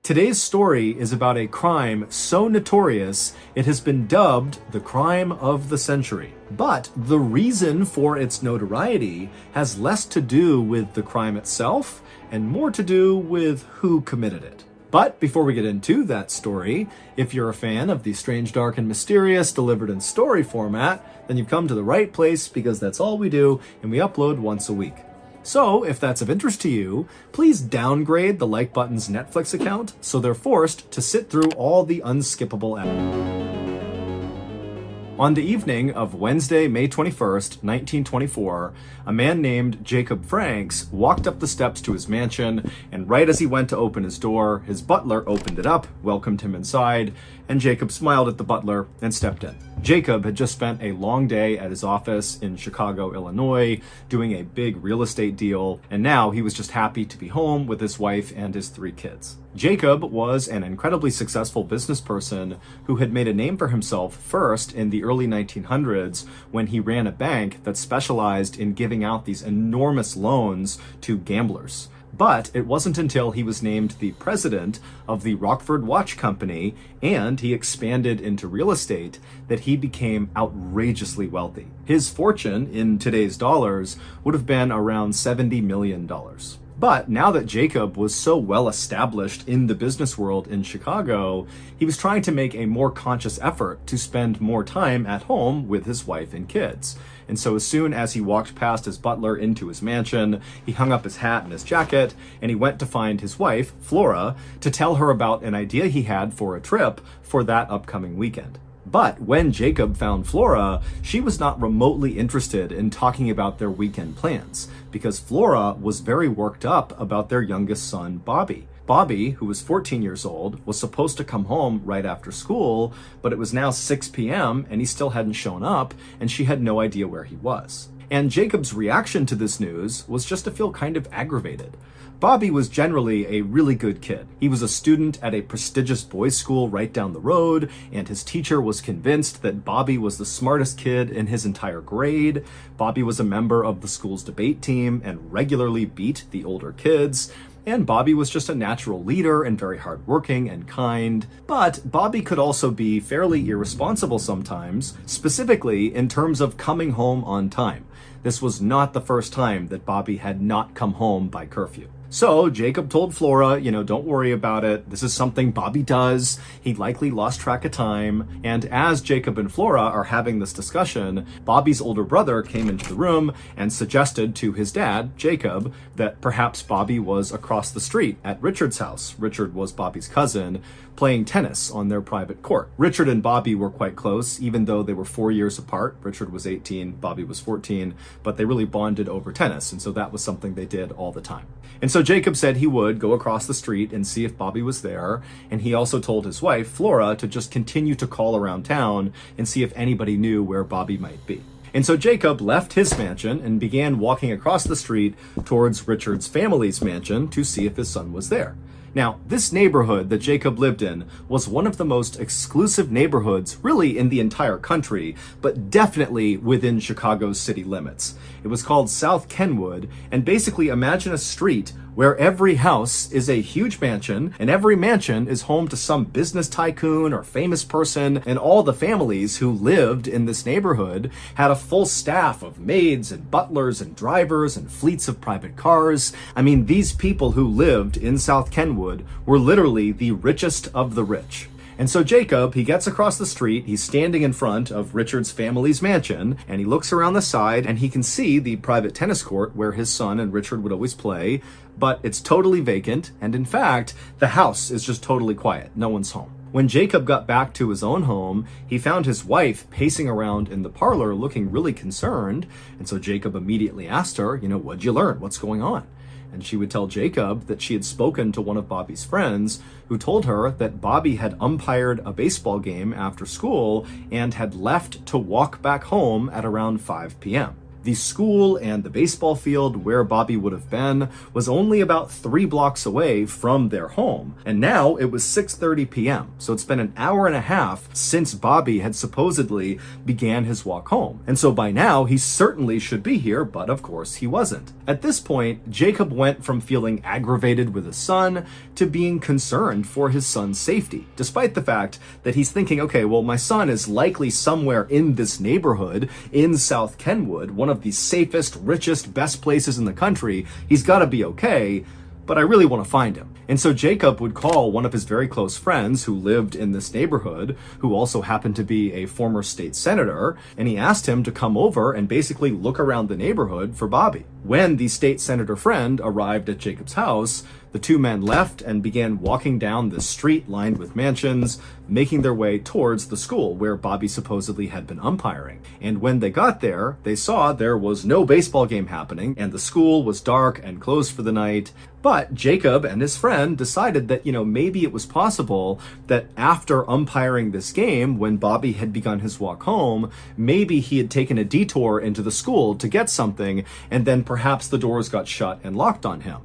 Today's story is about a crime so notorious it has been dubbed the crime of the century. But the reason for its notoriety has less to do with the crime itself and more to do with who committed it. But before we get into that story, if you're a fan of the strange, dark, and mysterious delivered in story format, then you've come to the right place because that's all we do and we upload once a week. So, if that's of interest to you, please downgrade the Like Button's Netflix account so they're forced to sit through all the unskippable episodes. On the evening of Wednesday, May 21st, 1924, a man named Jacob Franks walked up the steps to his mansion, and right as he went to open his door, his butler opened it up, welcomed him inside, and Jacob smiled at the butler and stepped in. Jacob had just spent a long day at his office in Chicago, Illinois, doing a big real estate deal, and now he was just happy to be home with his wife and his 3 kids. Jacob was an incredibly successful business person who had made a name for himself first in the early 1900s when he ran a bank that specialized in giving out these enormous loans to gamblers. But it wasn't until he was named the president of the Rockford Watch Company and he expanded into real estate that he became outrageously wealthy. His fortune in today's dollars would have been around $70 million. But now that Jacob was so well established in the business world in Chicago, he was trying to make a more conscious effort to spend more time at home with his wife and kids. And so as soon as he walked past his butler into his mansion, he hung up his hat and his jacket, and he went to find his wife, Flora, to tell her about an idea he had for a trip for that upcoming weekend. But when Jacob found Flora, she was not remotely interested in talking about their weekend plans, because Flora was very worked up about their youngest son, Bobby. Bobby, who was 14 years old, was supposed to come home right after school, but it was now 6 p.m. and he still hadn't shown up, and she had no idea where he was. And Jacob's reaction to this news was just to feel kind of aggravated. Bobby was generally a really good kid. He was a student at a prestigious boys' school right down the road, and his teacher was convinced that Bobby was the smartest kid in his entire grade. Bobby was a member of the school's debate team and regularly beat the older kids. And Bobby was just a natural leader and very hardworking and kind. But Bobby could also be fairly irresponsible sometimes, specifically in terms of coming home on time. This was not the first time that Bobby had not come home by curfew. So Jacob told Flora, don't worry about it. This is something Bobby does. He likely lost track of time. And as Jacob and Flora are having this discussion, Bobby's older brother came into the room and suggested to his dad, Jacob, that perhaps Bobby was across the street at Richard's house. Richard was Bobby's cousin, playing tennis on their private court. Richard and Bobby were quite close, even though they were 4 years apart. Richard was 18, Bobby was 14, but they really bonded over tennis, and so that was something they did all the time. And so Jacob said he would go across the street and see if Bobby was there, and he also told his wife, Flora, to just continue to call around town and see if anybody knew where Bobby might be. And so Jacob left his mansion and began walking across the street towards Richard's family's mansion to see if his son was there. Now, this neighborhood that Jacob lived in was one of the most exclusive neighborhoods really in the entire country, but definitely within Chicago's city limits. It was called South Kenwood, and basically imagine a street where every house is a huge mansion, and every mansion is home to some business tycoon or famous person, and all the families who lived in this neighborhood had a full staff of maids and butlers and drivers and fleets of private cars. I mean, these people who lived in South Kenwood were literally the richest of the rich. And so Jacob, he gets across the street, he's standing in front of Richard's family's mansion, and he looks around the side and he can see the private tennis court where his son and Richard would always play, but it's totally vacant, and in fact, the house is just totally quiet. No one's home. When Jacob got back to his own home, he found his wife pacing around in the parlor looking really concerned, and so Jacob immediately asked her, what'd you learn? What's going on? And she would tell Jacob that she had spoken to one of Bobby's friends who told her that Bobby had umpired a baseball game after school and had left to walk back home at around 5 p.m. The school and the baseball field where Bobby would have been was only about 3 blocks away from their home. And now it was 6:30 p.m. So it's been an hour and a half since Bobby had supposedly began his walk home. And so by now he certainly should be here, but of course he wasn't. At this point, Jacob went from feeling aggravated with his son to being concerned for his son's safety, despite the fact that he's thinking, okay, well, my son is likely somewhere in this neighborhood in South Kenwood, one of the safest, richest, best places in the country. He's got to be okay, but I really want to find him. And so Jacob would call one of his very close friends who lived in this neighborhood, who also happened to be a former state senator, and he asked him to come over and basically look around the neighborhood for Bobby. When the state senator friend arrived at Jacob's house, the two men left and began walking down the street lined with mansions, making their way towards the school where Bobby supposedly had been umpiring. And when they got there, they saw there was no baseball game happening, and the school was dark and closed for the night. But Jacob and his friend decided that, maybe it was possible that after umpiring this game, when Bobby had begun his walk home, maybe he had taken a detour into the school to get something, and then perhaps the doors got shut and locked on him.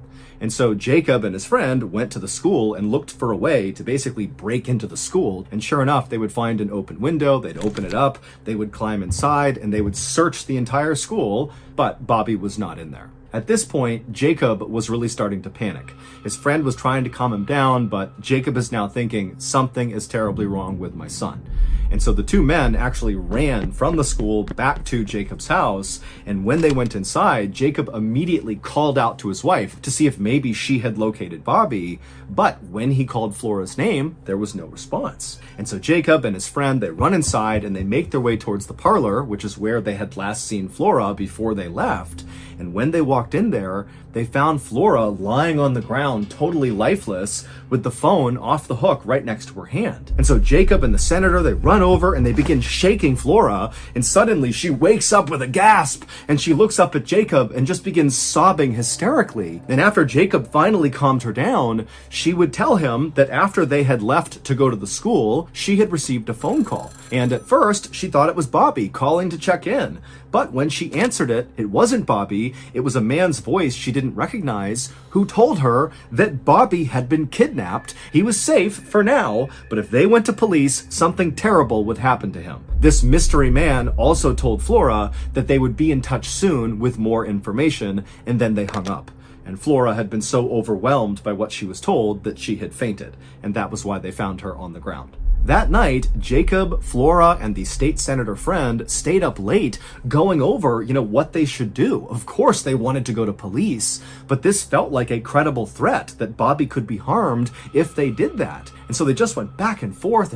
And so Jacob and his friend went to the school and looked for a way to basically break into the school. And sure enough, they would find an open window, they'd open it up, they would climb inside, and they would search the entire school, but Bobby was not in there. At this point, Jacob was really starting to panic. His friend was trying to calm him down, but Jacob is now thinking, something is terribly wrong with my son. And so the two men actually ran from the school back to Jacob's house, and when they went inside, Jacob immediately called out to his wife to see if maybe she had located Bobby, but when he called Flora's name, there was no response. And so Jacob and his friend, they run inside and they make their way towards the parlor, which is where they had last seen Flora before they left. And when they walked in there, they found Flora lying on the ground, totally lifeless, with the phone off the hook right next to her hand. And so Jacob and the senator, they run over and they begin shaking Flora, and suddenly she wakes up with a gasp, and she looks up at Jacob and just begins sobbing hysterically. And after Jacob finally calmed her down, she would tell him that after they had left to go to the school, she had received a phone call. And at first, she thought it was Bobby calling to check in. But when she answered it, it wasn't Bobby. It was a man's voice she didn't recognize who told her that Bobby had been kidnapped. He was safe for now, but if they went to police, something terrible would happen to him. This mystery man also told Flora that they would be in touch soon with more information, and then they hung up. And Flora had been so overwhelmed by what she was told that she had fainted, and that was why they found her on the ground. That night, Jacob, Flora, and the state senator friend stayed up late going over, what they should do. Of course, they wanted to go to police, but this felt like a credible threat that Bobby could be harmed if they did that. And so they just went back and forth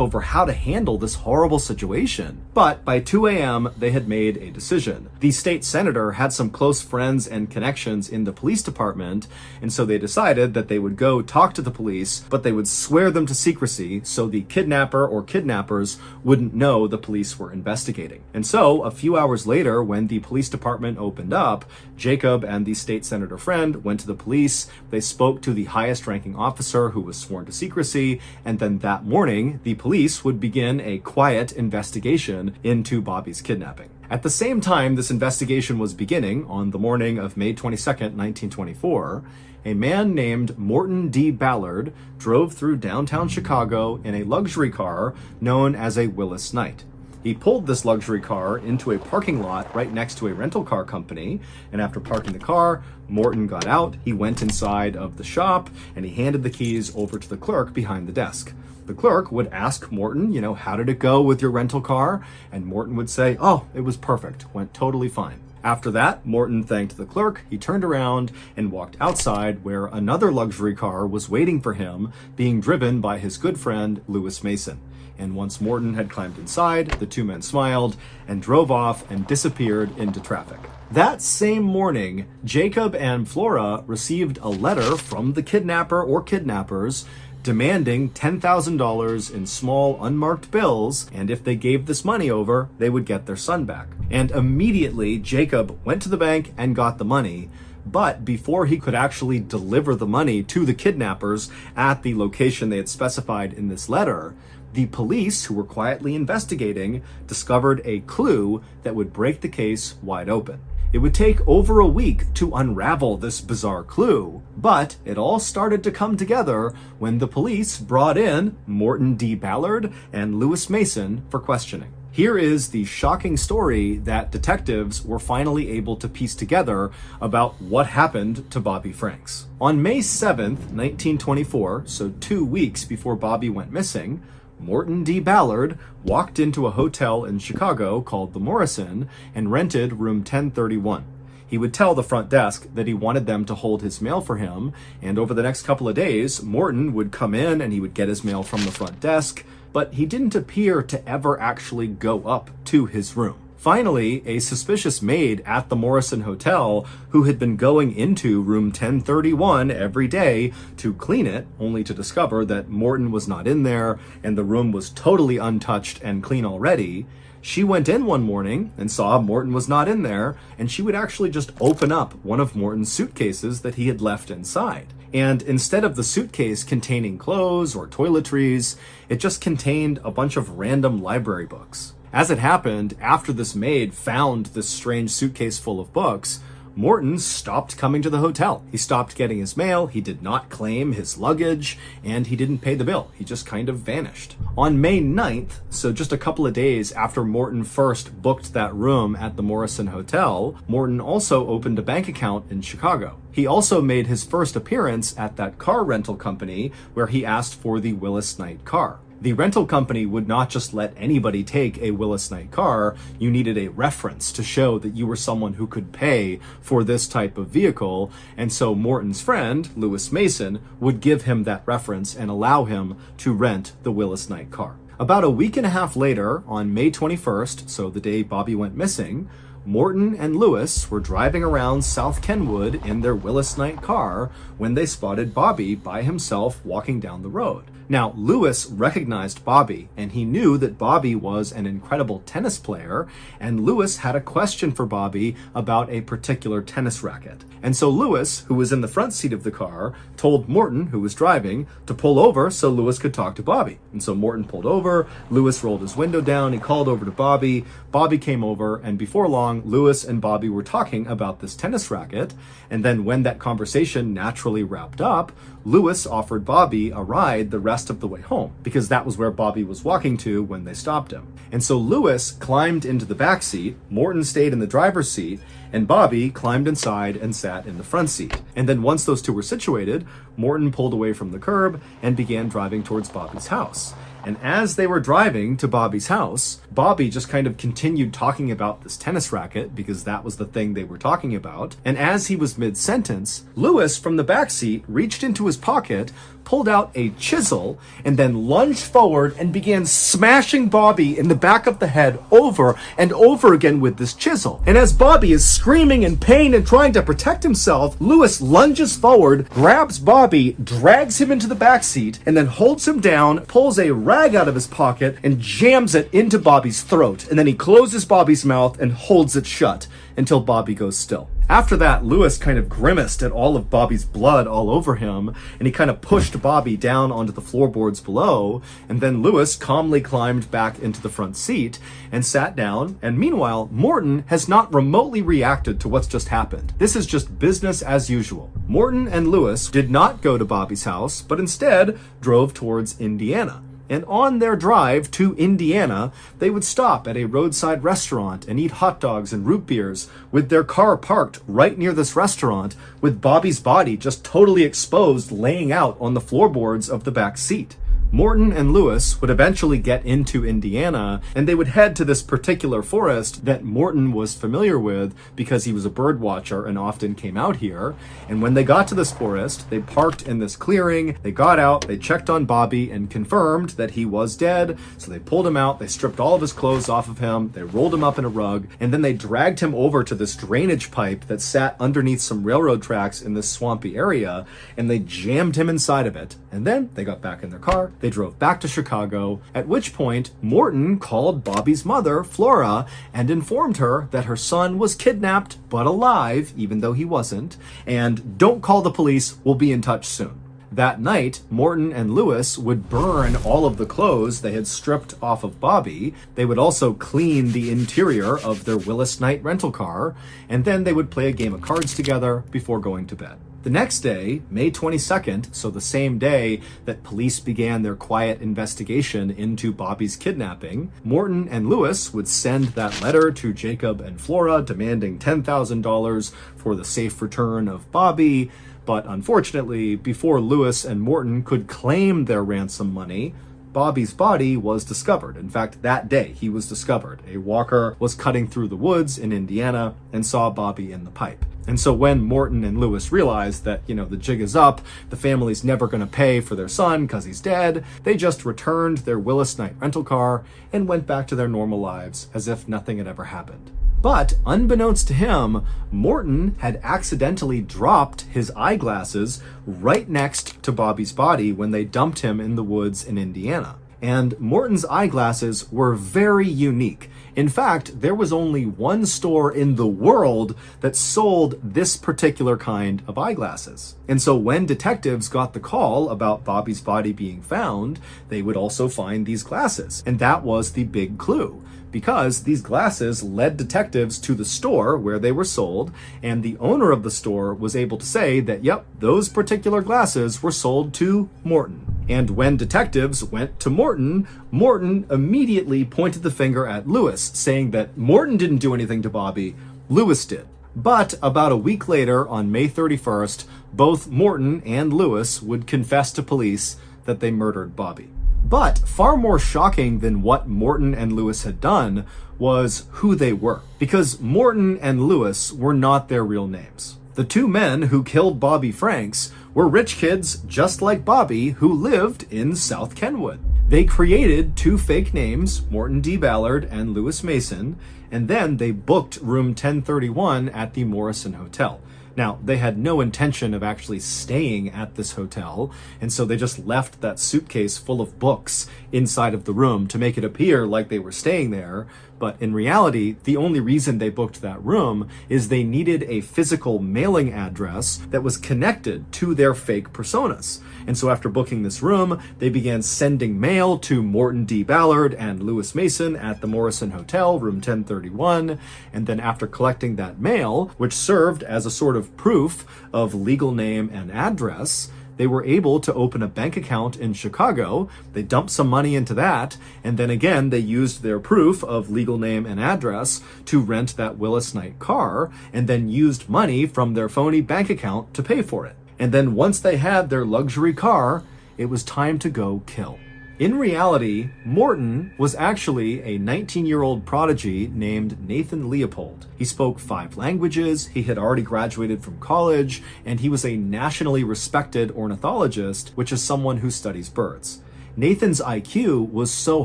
over how to handle this horrible situation. But by 2 a.m., they had made a decision. The state senator had some close friends and connections in the police department, and so they decided that they would go talk to the police, but they would swear them to secrecy so the kidnapper or kidnappers wouldn't know the police were investigating. And so, a few hours later, when the police department opened up, Jacob and the state senator friend went to the police. They spoke to the highest ranking officer who was sworn to secrecy, and then that morning, the police would begin a quiet investigation into Bobby's kidnapping. At the same time this investigation was beginning, on the morning of May 22nd, 1924, a man named Morton D. Ballard drove through downtown Chicago in a luxury car known as a Willis Knight. He pulled this luxury car into a parking lot right next to a rental car company, and after parking the car, Morton got out, he went inside of the shop, and he handed the keys over to the clerk behind the desk. The clerk would ask Morton, how did it go with your rental car? And Morton would say, oh, it was perfect, went totally fine. After that, Morton thanked the clerk, he turned around and walked outside where another luxury car was waiting for him, being driven by his good friend, Lewis Mason. And once Morton had climbed inside, the two men smiled and drove off and disappeared into traffic. That same morning, Jacob and Flora received a letter from the kidnapper or kidnappers demanding $10,000 in small unmarked bills, and if they gave this money over, they would get their son back. And immediately, Jacob went to the bank and got the money, but before he could actually deliver the money to the kidnappers at the location they had specified in this letter, the police, who were quietly investigating, discovered a clue that would break the case wide open. It would take over a week to unravel this bizarre clue, but it all started to come together when the police brought in Morton D. Ballard and Lewis Mason for questioning. Here is the shocking story that detectives were finally able to piece together about what happened to Bobby Franks. On May 7th, 1924, so 2 weeks before Bobby went missing, Morton D. Ballard walked into a hotel in Chicago called the Morrison and rented room 1031. He would tell the front desk that he wanted them to hold his mail for him, and over the next couple of days, Morton would come in and he would get his mail from the front desk, but he didn't appear to ever actually go up to his room. Finally, a suspicious maid at the Morrison Hotel, who had been going into room 1031 every day to clean it, only to discover that Morton was not in there and the room was totally untouched and clean already, she went in one morning and saw Morton was not in there, and she would actually just open up one of Morton's suitcases that he had left inside. And instead of the suitcase containing clothes or toiletries, it just contained a bunch of random library books. As it happened, after this maid found this strange suitcase full of books, Morton stopped coming to the hotel. He stopped getting his mail, he did not claim his luggage, and he didn't pay the bill. He just kind of vanished. On May 9th, so just a couple of days after Morton first booked that room at the Morrison Hotel, Morton also opened a bank account in Chicago. He also made his first appearance at that car rental company where he asked for the Willis Knight car. The rental company would not just let anybody take a Willis Knight car. You needed a reference to show that you were someone who could pay for this type of vehicle. And so Morton's friend, Lewis Mason, would give him that reference and allow him to rent the Willis Knight car. About a week and a half later, on May 21st, so the day Bobby went missing, Morton and Lewis were driving around South Kenwood in their Willis Knight car when they spotted Bobby by himself walking down the road. Now, Lewis recognized Bobby, and he knew that Bobby was an incredible tennis player, and Lewis had a question for Bobby about a particular tennis racket. And so Lewis, who was in the front seat of the car, told Morton, who was driving, to pull over so Lewis could talk to Bobby. And so Morton pulled over, Lewis rolled his window down, he called over to Bobby, Bobby came over, and before long, Lewis and Bobby were talking about this tennis racket. And then when that conversation naturally wrapped up, Lewis offered Bobby a ride the rest of the way home, because that was where Bobby was walking to when they stopped him. And so Lewis climbed into the back seat, Morton stayed in the driver's seat, and Bobby climbed inside and sat in the front seat. And then once those two were situated, Morton pulled away from the curb and began driving towards Bobby's house. And as they were driving to Bobby's house, Bobby just kind of continued talking about this tennis racket because that was the thing they were talking about. And as he was mid-sentence, Lewis from the back seat reached into his pocket, pulled out a chisel, and then lunged forward and began smashing Bobby in the back of the head over and over again with this chisel. And as Bobby is screaming in pain and trying to protect himself, Lewis lunges forward, grabs Bobby, drags him into the back seat, and then holds him down, pulls a rag out of his pocket, and jams it into Bobby's throat. And then he closes Bobby's mouth and holds it shut until Bobby goes still. After that, Lewis kind of grimaced at all of Bobby's blood all over him, and he kind of pushed Bobby down onto the floorboards below, and then Lewis calmly climbed back into the front seat and sat down, and meanwhile, Morton has not remotely reacted to what's just happened. This is just business as usual. Morton and Lewis did not go to Bobby's house, but instead drove towards Indiana. And on their drive to Indiana, they would stop at a roadside restaurant and eat hot dogs and root beers with their car parked right near this restaurant with Bobby's body just totally exposed laying out on the floorboards of the back seat. Morton and Lewis would eventually get into Indiana, and they would head to this particular forest that Morton was familiar with because he was a bird watcher and often came out here. And when they got to this forest, they parked in this clearing, they got out, they checked on Bobby and confirmed that he was dead. So they pulled him out, they stripped all of his clothes off of him, they rolled him up in a rug, and then they dragged him over to this drainage pipe that sat underneath some railroad tracks in this swampy area, and they jammed him inside of it. And then they got back in their car, they drove back to Chicago, at which point Morton called Bobby's mother, Flora, and informed her that her son was kidnapped but alive, even though he wasn't, and don't call the police, we'll be in touch soon. That night, Morton and Lewis would burn all of the clothes they had stripped off of Bobby. They would also clean the interior of their Willis Knight rental car, and then they would play a game of cards together before going to bed. The next day, May 22nd, so the same day that police began their quiet investigation into Bobby's kidnapping, Morton and Lewis would send that letter to Jacob and Flora demanding $10,000 for the safe return of Bobby. But unfortunately, before Lewis and Morton could claim their ransom money, Bobby's body was discovered. In fact, that day he was discovered. A walker was cutting through the woods in Indiana and saw Bobby in the pipe. And so when Morton and Lewis realized that, the jig is up, the family's never going to pay for their son because he's dead, they just returned their Willis Knight rental car and went back to their normal lives as if nothing had ever happened. But unbeknownst to him, Morton had accidentally dropped his eyeglasses right next to Bobby's body when they dumped him in the woods in Indiana. And Morton's eyeglasses were very unique. In fact, there was only one store in the world that sold this particular kind of eyeglasses. And so when detectives got the call about Bobby's body being found, they would also find these glasses. And that was the big clue, because these glasses led detectives to the store where they were sold, and the owner of the store was able to say that, yep, those particular glasses were sold to Morton. And when detectives went to Morton, Morton immediately pointed the finger at Lewis, saying that Morton didn't do anything to Bobby, Lewis did. But about a week later, on May 31st, both Morton and Lewis would confess to police that they murdered Bobby. But far more shocking than what Morton and Lewis had done was who they were, because Morton and Lewis were not their real names. The two men who killed Bobby Franks were rich kids just like Bobby who lived in South Kenwood. They created two fake names, Morton D. Ballard and Lewis Mason, and then they booked room 1031 at the Morrison Hotel. Now, they had no intention of actually staying at this hotel, and so they just left that suitcase full of books inside of the room to make it appear like they were staying there. But in reality, the only reason they booked that room is they needed a physical mailing address that was connected to their fake personas. And so after booking this room, they began sending mail to Morton D. Ballard and Lewis Mason at the Morrison Hotel, room 1031. And then after collecting that mail, which served as a sort of proof of legal name and address, they were able to open a bank account in Chicago. They dumped some money into that, and then again, they used their proof of legal name and address to rent that Willis Knight car, and then used money from their phony bank account to pay for it. And then once they had their luxury car, it was time to go kill. In reality, Morton was actually a 19-year-old prodigy named Nathan Leopold. He spoke 5 languages, he had already graduated from college, and he was a nationally respected ornithologist, which is someone who studies birds. Nathan's IQ was so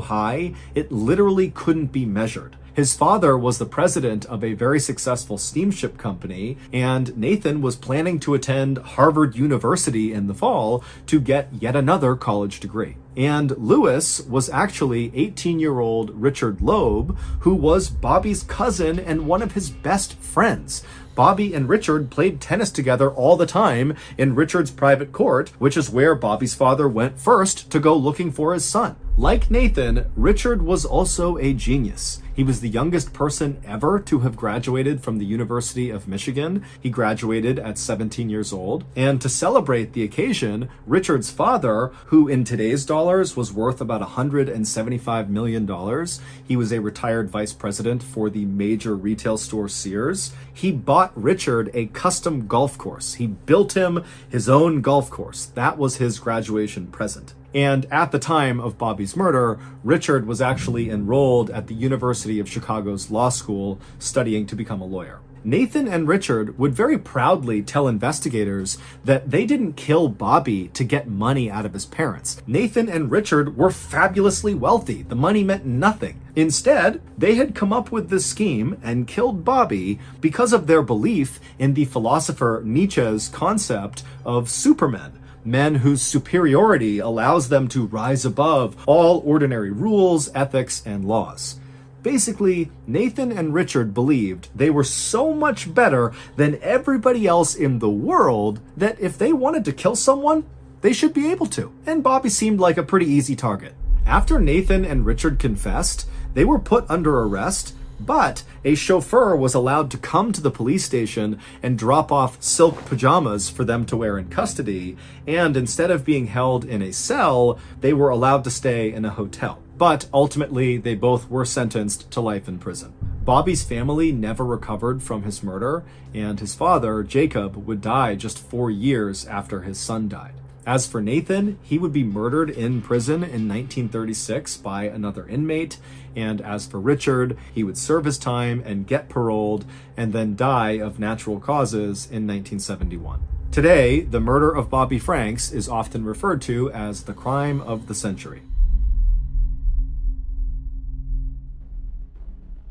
high, it literally couldn't be measured. His father was the president of a very successful steamship company, and Nathan was planning to attend Harvard University in the fall to get yet another college degree. And Lewis was actually 18-year-old Richard Loeb, who was Bobby's cousin and one of his best friends. Bobby and Richard played tennis together all the time in Richard's private court, which is where Bobby's father went first to go looking for his son. Like Nathan, Richard was also a genius. He was the youngest person ever to have graduated from the University of Michigan. He graduated at 17 years old. And to celebrate the occasion, Richard's father, who in today's dollars was worth about $175 million, he was a retired vice president for the major retail store Sears, he bought Richard a custom golf course. He built him his own golf course. That was his graduation present. And at the time of Bobby's murder, Richard was actually enrolled at the University of Chicago's law school studying to become a lawyer. Nathan and Richard would very proudly tell investigators that they didn't kill Bobby to get money out of his parents. Nathan and Richard were fabulously wealthy. The money meant nothing. Instead, they had come up with this scheme and killed Bobby because of their belief in the philosopher Nietzsche's concept of supermen. Men whose superiority allows them to rise above all ordinary rules, ethics, and laws. Basically, Nathan and Richard believed they were so much better than everybody else in the world that if they wanted to kill someone, they should be able to. And Bobby seemed like a pretty easy target. After Nathan and Richard confessed, they were put under arrest, but a chauffeur was allowed to come to the police station and drop off silk pajamas for them to wear in custody, and instead of being held in a cell, they were allowed to stay in a hotel. But ultimately, they both were sentenced to life in prison. Bobby's family never recovered from his murder, and his father, Jacob, would die just 4 years after his son died. As for Nathan, he would be murdered in prison in 1936 by another inmate, and as for Richard, he would serve his time and get paroled, and then die of natural causes in 1971. Today, the murder of Bobby Franks is often referred to as the crime of the century.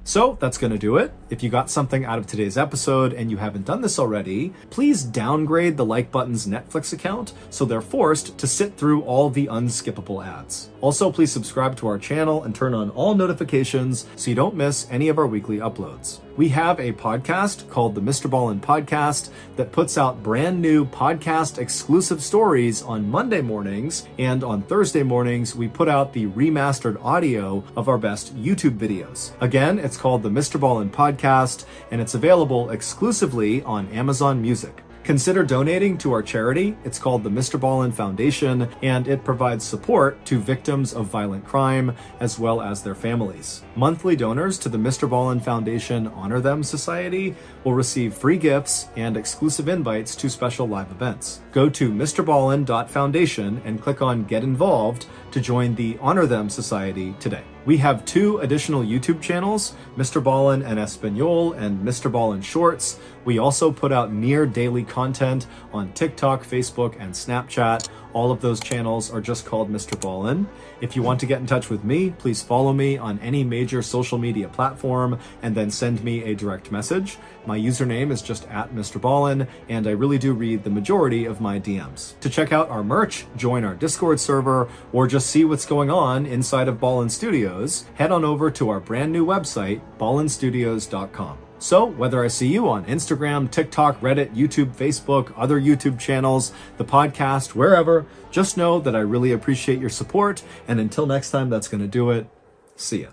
So that's going to do it. If you got something out of today's episode and you haven't done this already, please downgrade the Like Button's Netflix account so they're forced to sit through all the unskippable ads. Also, please subscribe to our channel and turn on all notifications so you don't miss any of our weekly uploads. We have a podcast called the Mr. Ballin Podcast that puts out brand new podcast exclusive stories on Monday mornings, and on Thursday mornings, we put out the remastered audio of our best YouTube videos. Again, it's called the Mr. Ballin Podcast, and it's available exclusively on Amazon Music. Consider donating to our charity. It's called the Mr. Ballin Foundation, and it provides support to victims of violent crime as well as their families. Monthly donors to the Mr. Ballin Foundation Honor Them Society will receive free gifts and exclusive invites to special live events. Go to mrballin.foundation and click on Get Involved to join the Honor Them Society today. We have 2 additional YouTube channels, Mr. Ballin en Espanol and Mr. Ballin Shorts. We also put out near daily content on TikTok, Facebook, and Snapchat. All of those channels are just called Mr. Ballin. If you want to get in touch with me, please follow me on any major social media platform and then send me a direct message. My username is just @Mr. Ballin, and I really do read the majority of my DMs. To check out our merch, join our Discord server, or just see what's going on inside of Ballin Studios, head on over to our brand new website, ballinstudios.com. So, whether I see you on Instagram, TikTok, Reddit, YouTube, Facebook, other YouTube channels, the podcast, wherever, just know that I really appreciate your support, and until next time, that's going to do it. See ya.